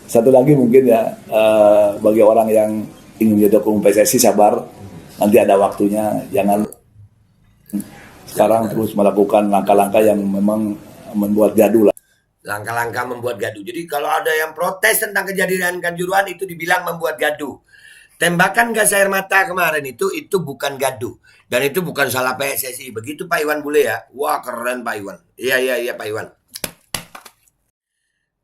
Satu lagi mungkin ya, bagi orang yang ingin menjadi ketua umum PSSI sabar, nanti ada waktunya. Jangan sekarang terus melakukan langkah-langkah yang memang membuat gaduh lah. Langkah-langkah membuat gaduh. Jadi kalau ada yang protes tentang kejadian Kanjuruhan itu dibilang membuat gaduh. Tembakan gas air mata kemarin itu bukan gaduh. Dan itu bukan salah PSSI. Begitu Pak Iwan Bule ya. Wah keren Pak Iwan. Iya Pak Iwan.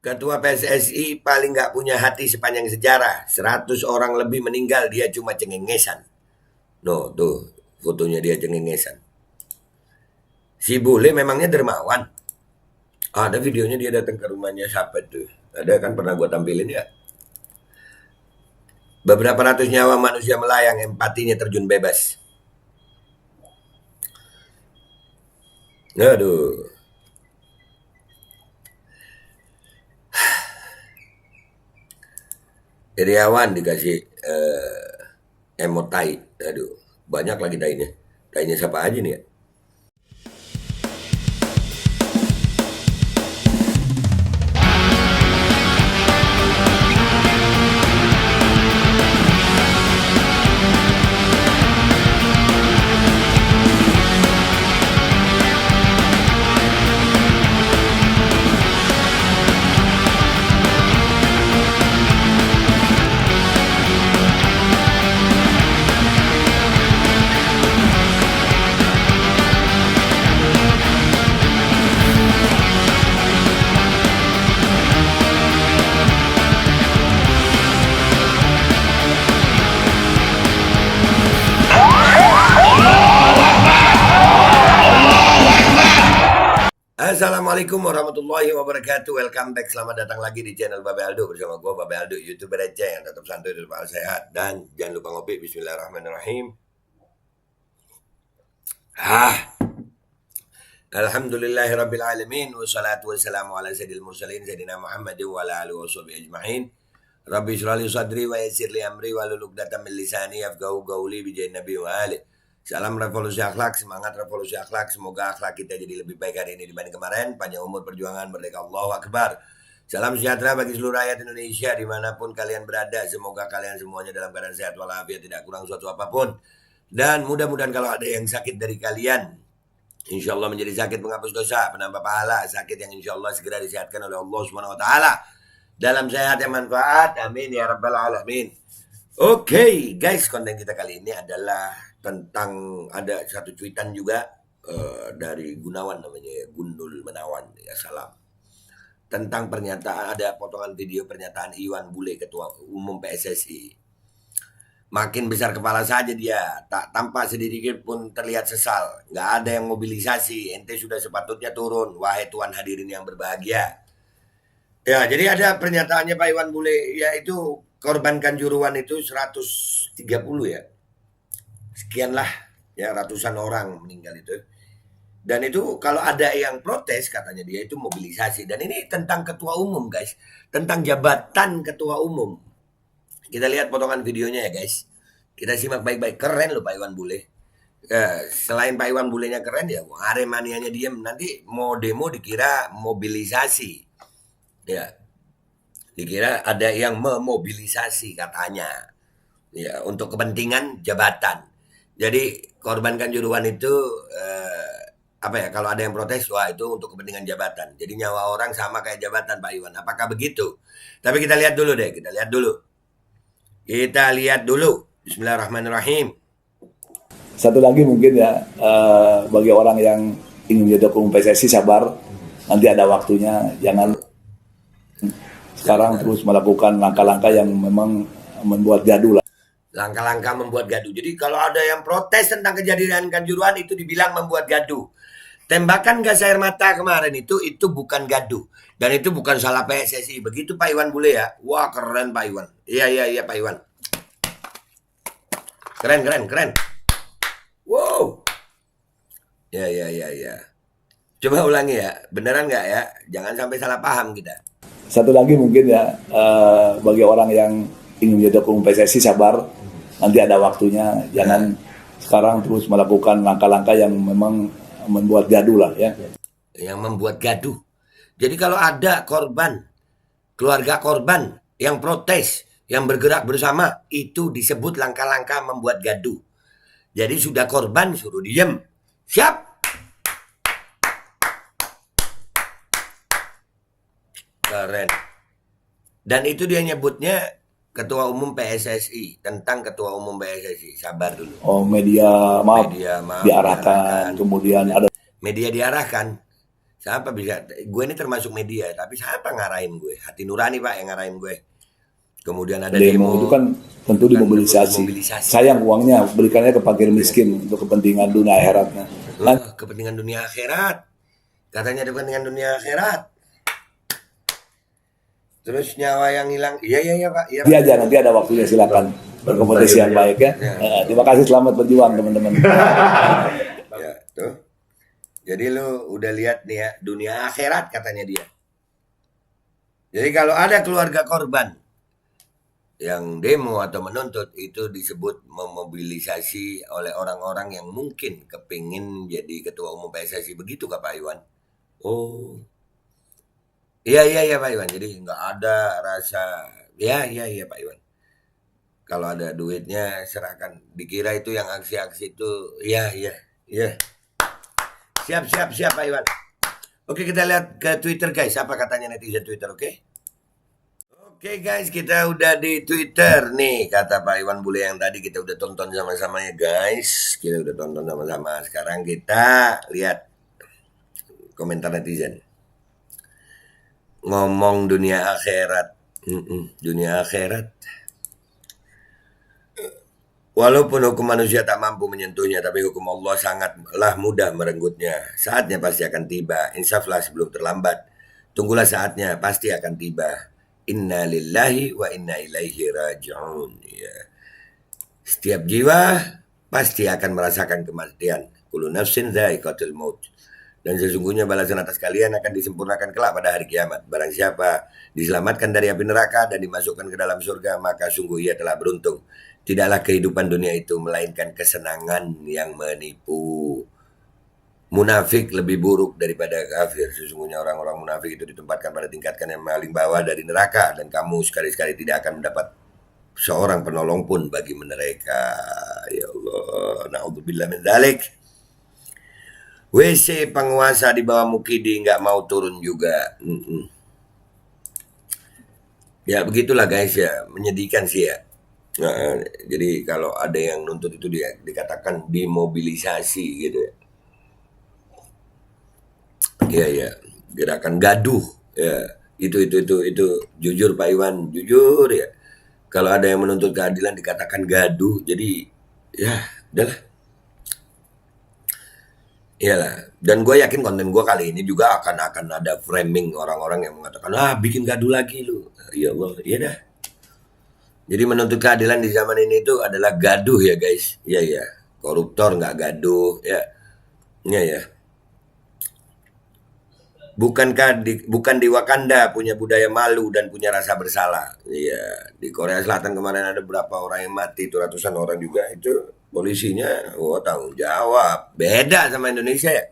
Ketua PSSI paling nggak punya hati sepanjang sejarah. 100 orang lebih meninggal, dia cuma cengengesan. No, tuh fotonya dia cengengesan. Si Bule memangnya dermawan. Ada videonya dia datang ke rumahnya siapa tuh. Ada kan pernah gua tampilin ya. Beberapa ratus nyawa manusia melayang, empatinya terjun bebas. Aduh. Iriawan dikasih emot tai. Aduh, banyak lagi tainya. Tainya siapa aja nih ya? Assalamualaikum warahmatullahi wabarakatuh. Welcome back, selamat datang lagi di channel Babe Aldo bersama gue Babe Aldo, YouTuber aja yang tetap santuy dan tetap sehat. Dan jangan lupa ngopi. Bismillahirrahmanirrahim. Alhamdulillahirabbil alamin wassalatu wassalamu ala sayyidil mursalin sayyidina Muhammadin wa ala alihi washabihi ajmain. Rabbi shrah li sadri wa yassir li amri wa hlul 'uqdatam min lisani yafqahu qawli bi jahin nabi wa ali. Salam revolusi akhlak, semangat revolusi akhlak. Semoga akhlak kita jadi lebih baik hari ini dibanding kemarin. Panjang umur perjuangan, merdeka, Allahu Akbar. Salam sejahtera bagi seluruh rakyat Indonesia dimanapun kalian berada. Semoga kalian semuanya dalam keadaan sehat walafiat, tidak kurang suatu apapun. Dan mudah-mudahan kalau ada yang sakit dari kalian, insya Allah menjadi sakit penghapus dosa, penambah pahala. Sakit yang insya Allah segera disehatkan oleh Allah Subhanahu Wa Taala dalam sehat yang manfaat. Amin ya rabbal alamin. Oke, guys, konten kita kali ini adalah tentang, ada satu cuitan juga dari Gunawan namanya ya, Gundul Menawan ya, salam, tentang pernyataan, ada potongan video pernyataan Iwan Bule ketua umum PSSI. Makin besar kepala saja dia, tak tampak sedikit pun terlihat sesal. Nggak ada yang mobilisasi, ente sudah sepatutnya turun, wahai tuan hadirin yang berbahagia. Ya, jadi ada pernyataannya Pak Iwan Bule, yaitu korban Kanjuruhan itu 130 ya. Sekianlah ya, ratusan orang meninggal itu. Dan itu kalau ada yang protes, katanya dia itu mobilisasi. Dan ini tentang ketua umum, guys. Tentang jabatan ketua umum. Kita lihat potongan videonya ya, guys. Kita simak baik-baik. Keren loh Pak Iwan Bule. Selain Pak Iwan Bulenya keren ya, Aremanianya diem. Nanti mau demo dikira mobilisasi. Ya, dikira ada yang memobilisasi katanya. Ya, untuk kepentingan jabatan. Jadi korban Kanjuruhan itu apa ya, kalau ada yang protes, wah itu untuk kepentingan jabatan. Jadi nyawa orang sama kayak jabatan Pak Iwan. Apakah begitu? Tapi kita lihat dulu deh, kita lihat dulu. Bismillahirrahmanirrahim. Satu lagi mungkin ya, bagi orang yang ingin menjadi ketua umum PSSI sabar, nanti ada waktunya. Jangan sekarang terus melakukan langkah-langkah yang memang membuat gaduh lah. Langkah-langkah membuat gaduh. Jadi kalau ada yang protes tentang kejadian Kanjuruhan itu dibilang membuat gaduh. Tembakan gas air mata kemarin itu bukan gaduh. Dan itu bukan salah PSSI. Begitu Pak Iwan Bule ya. Wah keren Pak Iwan. Iya Pak Iwan. Keren. Wow. Ya. Coba ulangi ya. Beneran nggak ya? Jangan sampai salah paham kita. Satu lagi mungkin ya, bagi orang yang ingin menjadi ketua umum PSSI sabar, nanti ada waktunya. Jangan sekarang terus melakukan langkah-langkah yang memang membuat gaduh lah ya. Yang membuat gaduh. Jadi kalau ada korban, keluarga korban yang protes, yang bergerak bersama, itu disebut langkah-langkah membuat gaduh. Jadi sudah korban suruh diem. Siap? Keren. Dan itu dia nyebutnya Ketua Umum PSSI, tentang Ketua Umum PSSI. Sabar dulu. Oh, media maaf Media diarahkan, kemudian ada Media diarahkan. Siapa bisa? Gue ini termasuk media, tapi siapa ngarahin gue? Hati nurani Pak yang ngarahin gue. Kemudian ada demo itu kan tentu dimobilisasi. Dimobilisasi. Sayang uangnya berikannya ke fakir miskin untuk kepentingan dunia akhiratnya. Kepentingan dunia akhirat. Katanya ada kepentingan dunia akhirat. Terus nyawa yang hilang. Iya Pak. Iya, Nanti aja, nanti ada waktunya, silakan berkompetisi yang baik ya. Terima kasih, selamat berjuang teman-teman. Ya, tuh. Jadi lu udah lihat nih ya, dunia akhirat katanya dia. Jadi kalau ada keluarga korban yang demo atau menuntut, itu disebut memobilisasi oleh orang-orang yang mungkin kepingin jadi ketua umum PSSI. Begitu Kak Pak Iwan? Oh. Iya Pak Iwan. Jadi nggak ada rasa, iya Pak Iwan. Kalau ada duitnya serahkan. Dikira itu yang aksi-aksi itu, iya. Siap Pak Iwan. Oke, kita lihat ke Twitter guys. Apa katanya netizen Twitter, oke? Oke guys, kita udah di Twitter nih. Kata Pak Iwan Bule yang tadi kita udah tonton sama-sama ya guys. Kita udah tonton sama-sama. Sekarang kita lihat komentar netizen. Ngomong dunia akhirat. Dunia akhirat. Walaupun hukum manusia tak mampu menyentuhnya, tapi hukum Allah sangatlah mudah merenggutnya. Saatnya pasti akan tiba. Insaflah sebelum terlambat. Tunggulah saatnya, pasti akan tiba. Inna lillahi wa inna ilaihi raji'un. Ya. Setiap jiwa pasti akan merasakan kematian. Kullu nafsin dha'iqatul maut. Dan sesungguhnya balasan atas kalian akan disempurnakan kelak pada hari kiamat. Barang siapa diselamatkan dari api neraka dan dimasukkan ke dalam surga, maka sungguh ia telah beruntung. Tidaklah kehidupan dunia itu melainkan kesenangan yang menipu. Munafik lebih buruk daripada kafir. Sesungguhnya orang-orang munafik itu ditempatkan pada tingkatan yang paling bawah dari neraka, dan kamu sekali-sekali tidak akan mendapat seorang penolong pun bagi mereka. Ya Allah, na'udzubillah min dzalik. WC penguasa di bawah Mukidi nggak mau turun juga. Ya begitulah guys ya, menyedihkan sih ya. Nah, jadi kalau ada yang nuntut itu dia dikatakan dimobilisasi gitu ya. Iya, gerakan gaduh ya. Itu jujur Pak Iwan, jujur ya. Kalau ada yang menuntut keadilan dikatakan gaduh, jadi ya udahlah. Iyalah, dan gue yakin konten gue kali ini juga akan ada framing orang-orang yang mengatakan, bikin gaduh lagi lu. Ya Allah, iya dah. Jadi menuntut keadilan di zaman ini itu adalah gaduh ya guys. Iya. Koruptor nggak gaduh ya. Iya. Bukan di Wakanda punya budaya malu dan punya rasa bersalah. Iya, di Korea Selatan kemarin ada berapa orang yang mati, itu ratusan orang juga. Itu polisinya, tanggung jawab. Beda sama Indonesia ya.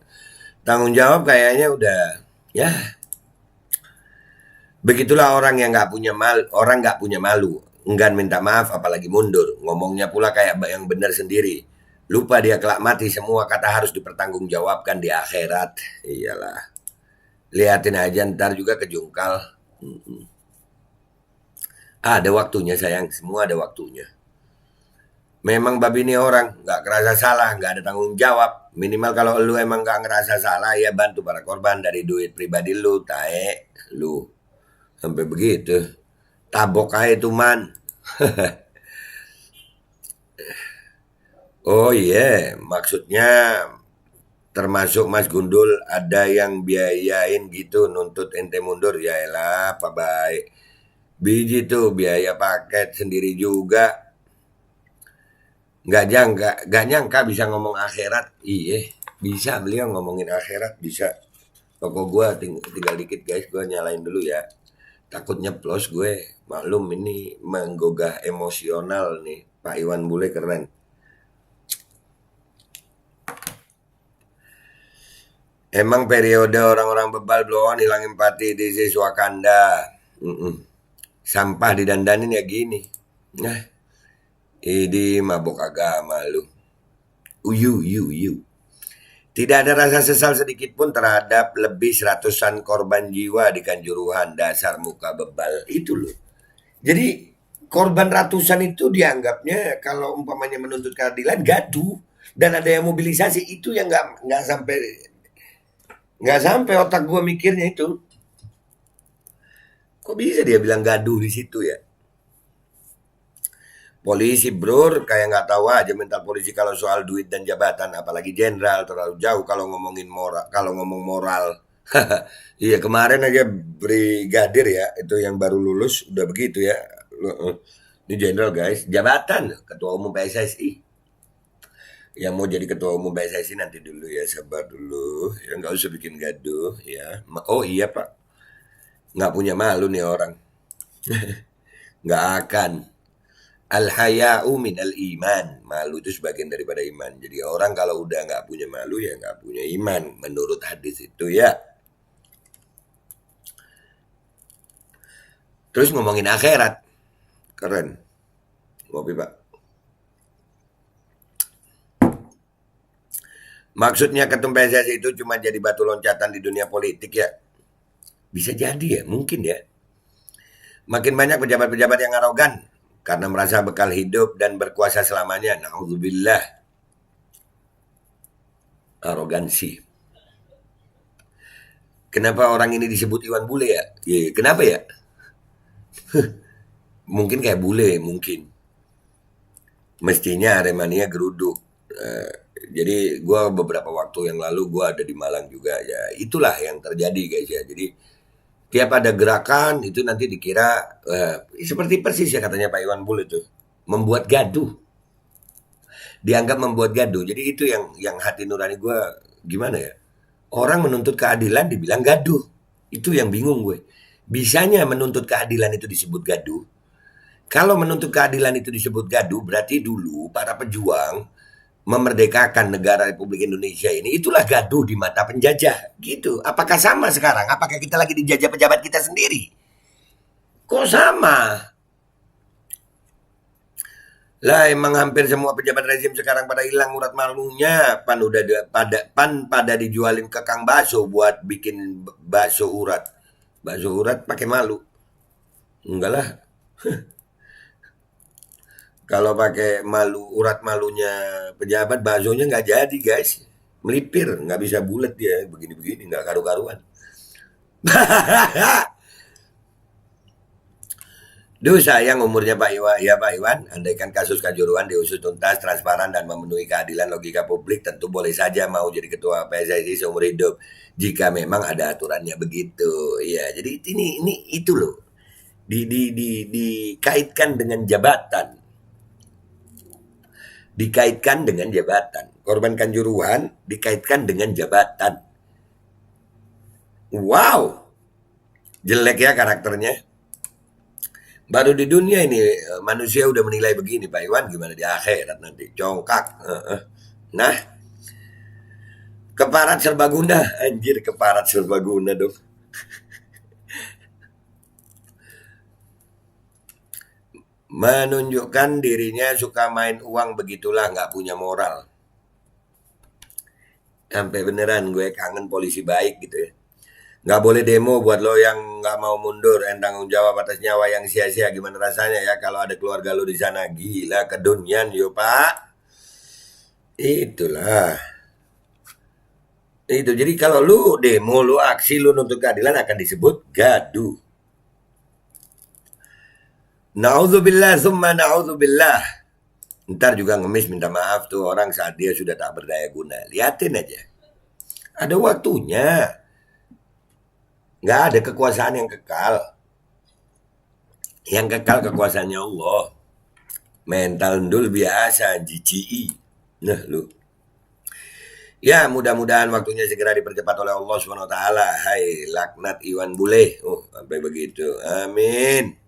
Tanggung jawab kayaknya udah, ya. Begitulah orang yang nggak punya malu, enggan minta maaf apalagi mundur. Ngomongnya pula kayak yang benar sendiri. Lupa dia kelak mati, semua kata harus dipertanggungjawabkan di akhirat. Iyalah. Liatin aja ntar juga kejungkal. Ada waktunya sayang, semua ada waktunya. Memang babi ini orang gak kerasa salah, gak ada tanggung jawab. Minimal kalau lu emang gak ngerasa salah, ya bantu para korban dari duit pribadi lu, tae lu. Sampai begitu. Tabok aja tuh man. Oh iya, maksudnya termasuk Mas Gundul ada yang biayain gitu nuntut ente mundur, ya elah apa baik. Biji tuh biaya paket sendiri juga. Gak nyangka bisa ngomong akhirat. Iya, bisa beliau ngomongin akhirat, bisa. Pokok gue tinggal dikit guys, gue nyalain dulu ya. Takut nyeplos gue. Maklum ini menggugah emosional nih. Pak Iwan Bule keren. Emang periode orang-orang bebal blow on hilang empati di siswa Wakanda. Sampah didandanin ya gini. Nah, ini mabok agama lu. Uyu. Tidak ada rasa sesal sedikit pun terhadap lebih seratusan korban jiwa di Kanjuruhan. Dasar muka bebal. Itu loh. Jadi korban ratusan itu dianggapnya kalau umpamanya menuntut keadilan gaduh. Dan ada yang mobilisasi. Itu yang nggak sampai otak gue mikirnya itu. Kok bisa dia bilang gaduh di situ ya? Polisi bro, kayak nggak tahu aja mental polisi kalau soal duit dan jabatan, apalagi jenderal terlalu jauh kalau ngomongin moral, kalau ngomong moral. Iya kemarin aja brigadir ya, itu yang baru lulus udah begitu ya. Ini jenderal guys, jabatan ketua umum PSSI. Yang mau jadi ketua umum PSSI nanti dulu ya, sabar dulu, ya nggak usah bikin gaduh ya. Oh iya pak, nggak punya malu nih orang, nggak akan. Al-haya'u minal iman. Malu itu sebagian daripada iman. Jadi orang kalau udah nggak punya malu ya nggak punya iman. Menurut hadis itu ya. Terus ngomongin akhirat. Keren. Ngopi pak. Maksudnya ketum PSSI itu cuma jadi batu loncatan di dunia politik ya. Bisa jadi ya, mungkin ya. Makin banyak pejabat-pejabat yang arogan karena merasa bekal hidup dan berkuasa selamanya. Na'udzubillah. Arogansi. Kenapa orang ini disebut Iwan Bule ya? Kenapa ya? Mungkin kayak bule, mungkin. Mestinya Aremania geruduk. Jadi gue beberapa waktu yang lalu gue ada di Malang juga ya. Itulah yang terjadi guys ya. Jadi tiap ada gerakan itu nanti dikira seperti persis ya katanya Pak Iwan Bule itu membuat gaduh, dianggap membuat gaduh. Jadi itu yang hati nurani gue gimana ya, orang menuntut keadilan dibilang gaduh, itu yang bingung gue. Bisanya menuntut keadilan itu disebut gaduh. Kalau menuntut keadilan itu disebut gaduh berarti dulu para pejuang memerdekakan negara Republik Indonesia ini itulah gaduh di mata penjajah gitu. Apakah sama sekarang? Apakah kita lagi dijajah pejabat kita sendiri? Kok sama? Lah emang hampir semua pejabat rezim sekarang pada hilang urat malunya. Pada dijualin ke Kang Bakso buat bikin bakso urat. Bakso urat pakai malu. Enggak lah. Kalau pakai malu, urat malunya pejabat, baksonya nggak jadi guys. Melipir, nggak bisa bulat dia, begini-begini, nggak karu-karuan. Duh sayang umurnya Pak Iwan, ya Pak Iwan, andaikan kasus Kanjuruhan diusut tuntas, transparan, dan memenuhi keadilan logika publik, tentu boleh saja mau jadi ketua PSSI seumur hidup. Jika memang ada aturannya begitu. Ya, jadi ini itu loh. Dikaitkan dengan jabatan. Dikaitkan dengan jabatan. Korban Kanjuruhan dikaitkan dengan jabatan. Wow. Jelek ya karakternya. Baru di dunia ini manusia udah menilai begini Pak Iwan, gimana di akhirat nanti. Congkak. Nah. Keparat serbaguna. Anjir keparat serbaguna dong. Menunjukkan dirinya suka main uang, begitulah nggak punya moral. Sampai beneran gue kangen polisi baik gitu ya. Nggak boleh demo buat lo yang nggak mau mundur, tanggung jawab atas nyawa yang sia-sia. Gimana rasanya ya kalau ada keluarga lo di sana? Gila kedunian yo pak. Itulah. Itu jadi kalau lu demo, lu aksi, lu nuntut keadilan akan disebut gaduh. Na'udzubillah summa na'udzubillah. Ntar juga ngemis minta maaf tuh orang saat dia sudah tak berdaya guna. Liatin aja. Ada waktunya. Nggak ada kekuasaan yang kekal. Yang kekal kekuasaannya Allah. Mental ndul biasa, GCI. Nah lu. Ya mudah-mudahan waktunya segera dipercepat oleh Allah SWT. Hai laknat Iwan Bule. Oh sampai begitu. Amin.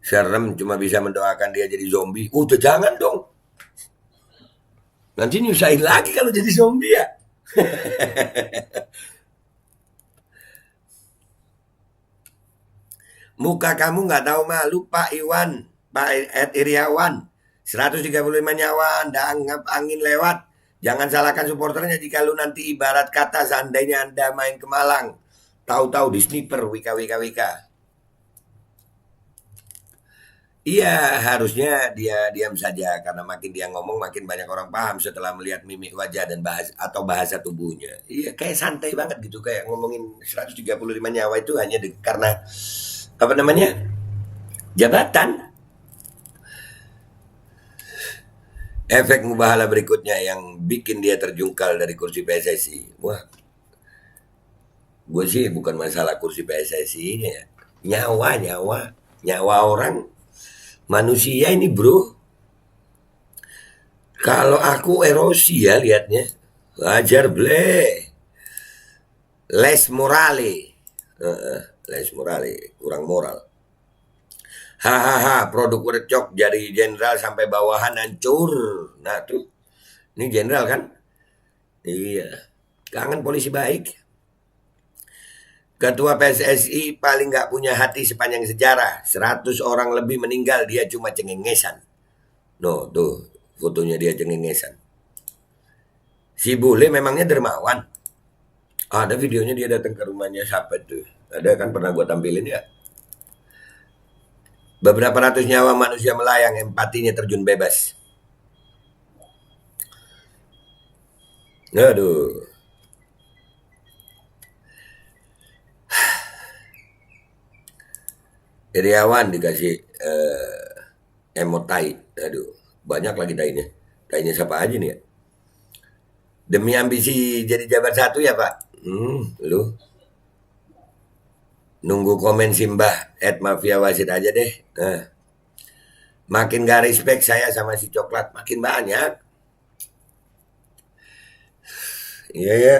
Serem cuma bisa mendoakan dia jadi zombie. Udah jangan dong. Nanti nyusahin lagi kalau jadi zombie ya. Muka kamu nggak tahu malu, Pak Iwan, Pak Ed Iriawan. 135 nyawa Anda anggap angin lewat. Jangan salahkan supporternya jika lu nanti ibarat kata seandainya Anda main ke Malang. Tahu-tahu di sniper wika wika wika. Iya, harusnya dia diam saja karena makin dia ngomong makin banyak orang paham setelah melihat mimik wajah dan bahasa tubuhnya. Iya, kayak santai banget gitu kayak ngomongin 135 nyawa itu hanya karena apa namanya? Jabatan. Efek mubahala berikutnya yang bikin dia terjungkal dari kursi PSSI. Wah, gue sih bukan masalah kursi PSSI ini ya. Nyawa orang manusia ini bro. Kalau aku erosi ya liatnya. Wajar ble. Les morale. Les morale. Kurang moral. Hahaha, produk workshop jadi jenderal sampai bawahan hancur. Nah tuh, ini jenderal kan? Iya, kangen polisi baik. Ketua PSSI paling nggak punya hati sepanjang sejarah. 100 orang lebih meninggal, dia cuma cengengesan. No, tuh fotonya dia cengengesan. Si bule memangnya dermawan. Ada videonya dia datang ke rumahnya siapa tuh? Ada kan pernah gua tampilin ya. Beberapa ratus nyawa manusia melayang, empatinya terjun bebas. Aduh. Iriawan dikasih emot tai. Aduh, banyak lagi tainya. Tainya siapa aja nih ya? Demi ambisi jadi jabat satu ya Pak? Lu nunggu komen Simbah @mafia wasit aja deh. Nah, makin gak respect saya sama si coklat, makin banyak. Iya ya,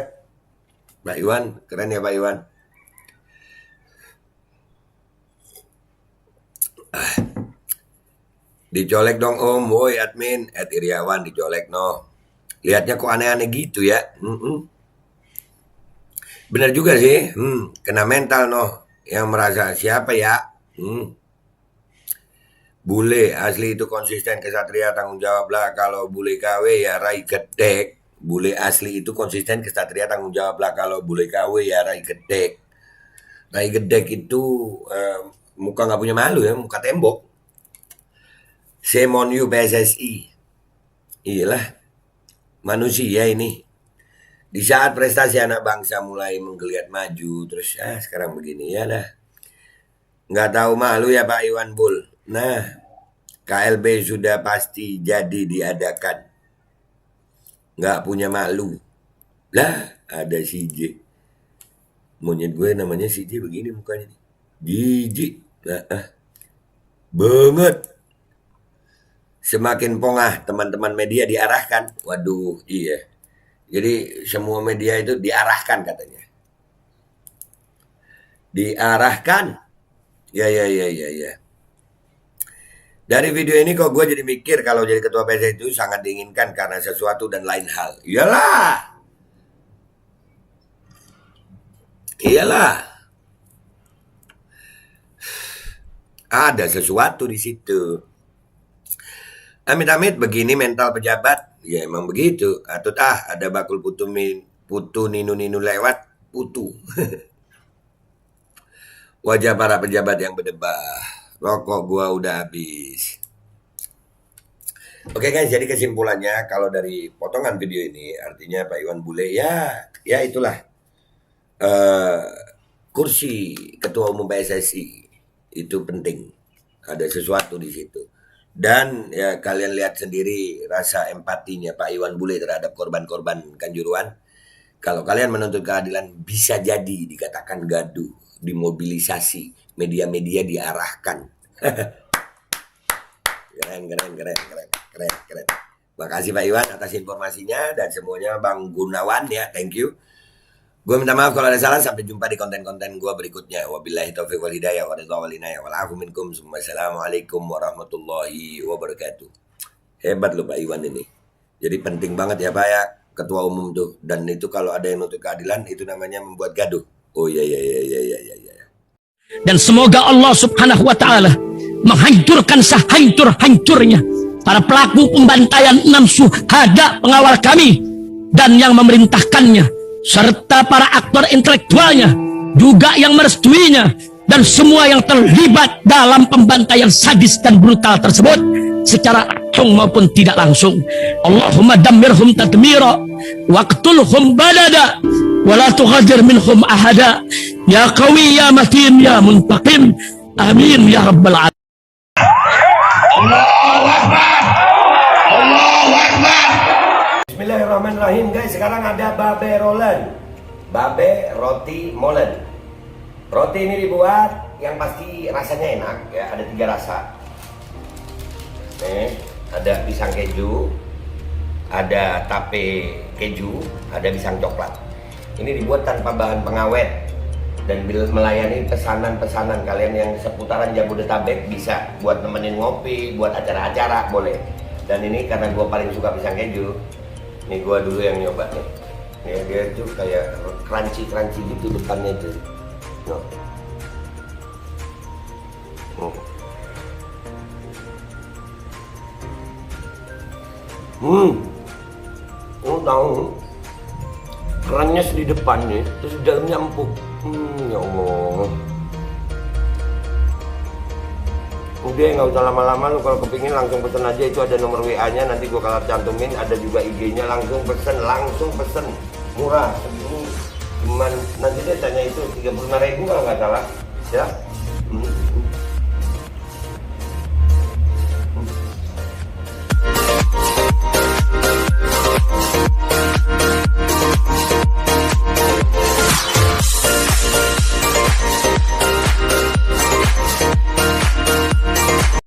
Pak Iwan, keren ya Pak Iwan. Dicolek dong Om, woi admin, Iriawan dicolek no. Lihatnya kok aneh-aneh gitu ya. Bener juga sih, kena mental no. Yang merasa siapa ya? Bule asli itu konsisten kesatria tanggung jawab lah. Kalau bule KW ya rai gedek. Bule asli itu konsisten kesatria tanggung jawab lah. Kalau bule KW ya rai gedek. Rai gedek itu muka nggak punya malu ya, muka tembok. Shame on you PSSI. Iyalah, manusia ini. Di saat prestasi anak bangsa mulai menggeliat maju, terus sekarang begini ya dah. Nggak tahu malu ya Pak Iwan Bul. Nah, KLB sudah pasti jadi diadakan. Nggak punya malu. Lah, ada CJ. Monyet gue namanya CJ begini mukanya. Jijik. Banget. Semakin pongah teman-teman media diarahkan. Waduh, iya. Jadi semua media itu diarahkan katanya. Diarahkan. Ya. Dari video ini kok gue jadi mikir kalau jadi ketua PSSI itu sangat diinginkan karena sesuatu dan lain hal. Iyalah. Ada sesuatu di situ. Amit-amit begini mental pejabat. Ya emang begitu. Atau ada bakul putu ninu lewat putu. Wajah para pejabat yang berdebah. Rokok gua udah habis. Oke guys, jadi kesimpulannya kalau dari potongan video ini artinya Pak Iwan Bule ya itulah kursi ketua umum PSSI itu penting. Ada sesuatu di situ. Dan ya kalian lihat sendiri rasa empatinya Pak Iwan Bule terhadap korban-korban Kanjuruhan. Kalau kalian menuntut keadilan bisa jadi dikatakan gaduh, dimobilisasi, media-media diarahkan. Keren. Makasih Pak Iwan atas informasinya dan semuanya Bang Gunawan ya, thank you. Gue minta maaf kalau ada salah, sampai jumpa di konten-konten gue berikutnya. Wabillahi taufiq wal hidayah wa ridha wal inayah wal afu minkum. Assalamualaikum warahmatullahi wabarakatuh. Hebat loh Pak Iwan ini. Jadi penting banget ya Pak ya, ketua umum tuh. Dan itu kalau ada yang nuntut keadilan itu namanya membuat gaduh. Oh iya. Dan semoga Allah subhanahu wa ta'ala menghancurkan sehancur-hancurnya para pelaku pembantaian 6 syuhada pengawal kami dan yang memerintahkannya, serta para aktor intelektualnya juga yang merestuinya, dan semua yang terlibat dalam pembantaian sadis dan brutal tersebut secara langsung maupun tidak langsung. Allahumma dammirhum tadmira waqtulhum balada wala tughadir minhum ahada ya qawi ya matin ya muntaqim amin ya rabbal alamin. Bismillahirrahmanirrahim guys, sekarang ada babe rolen, babe roti molen. Roti ini dibuat yang pasti rasanya enak ya, ada 3 rasa. Nih, ada pisang keju, ada tape keju, ada pisang coklat. Ini dibuat tanpa bahan pengawet dan melayani pesanan-pesanan kalian yang seputaran Jabodetabek, bisa buat nemenin ngopi, buat acara-acara boleh. Dan ini karena gue paling suka pisang keju, nih gue dulu yang nyoba nih. Ya, dia tuh kayak crunchy gitu depannya tuh. No. Tahu kerannya di depannya, terus di dalamnya empuk. Ya Allah. Udah nggak usah lama-lama, lu kalau kepingin langsung pesen aja, itu ada nomor WA-nya, nanti gua kalau cantumin, ada juga IG-nya, langsung pesen, murah. Cuman nanti dia tanya itu 35.000 kalau nggak salah, ya.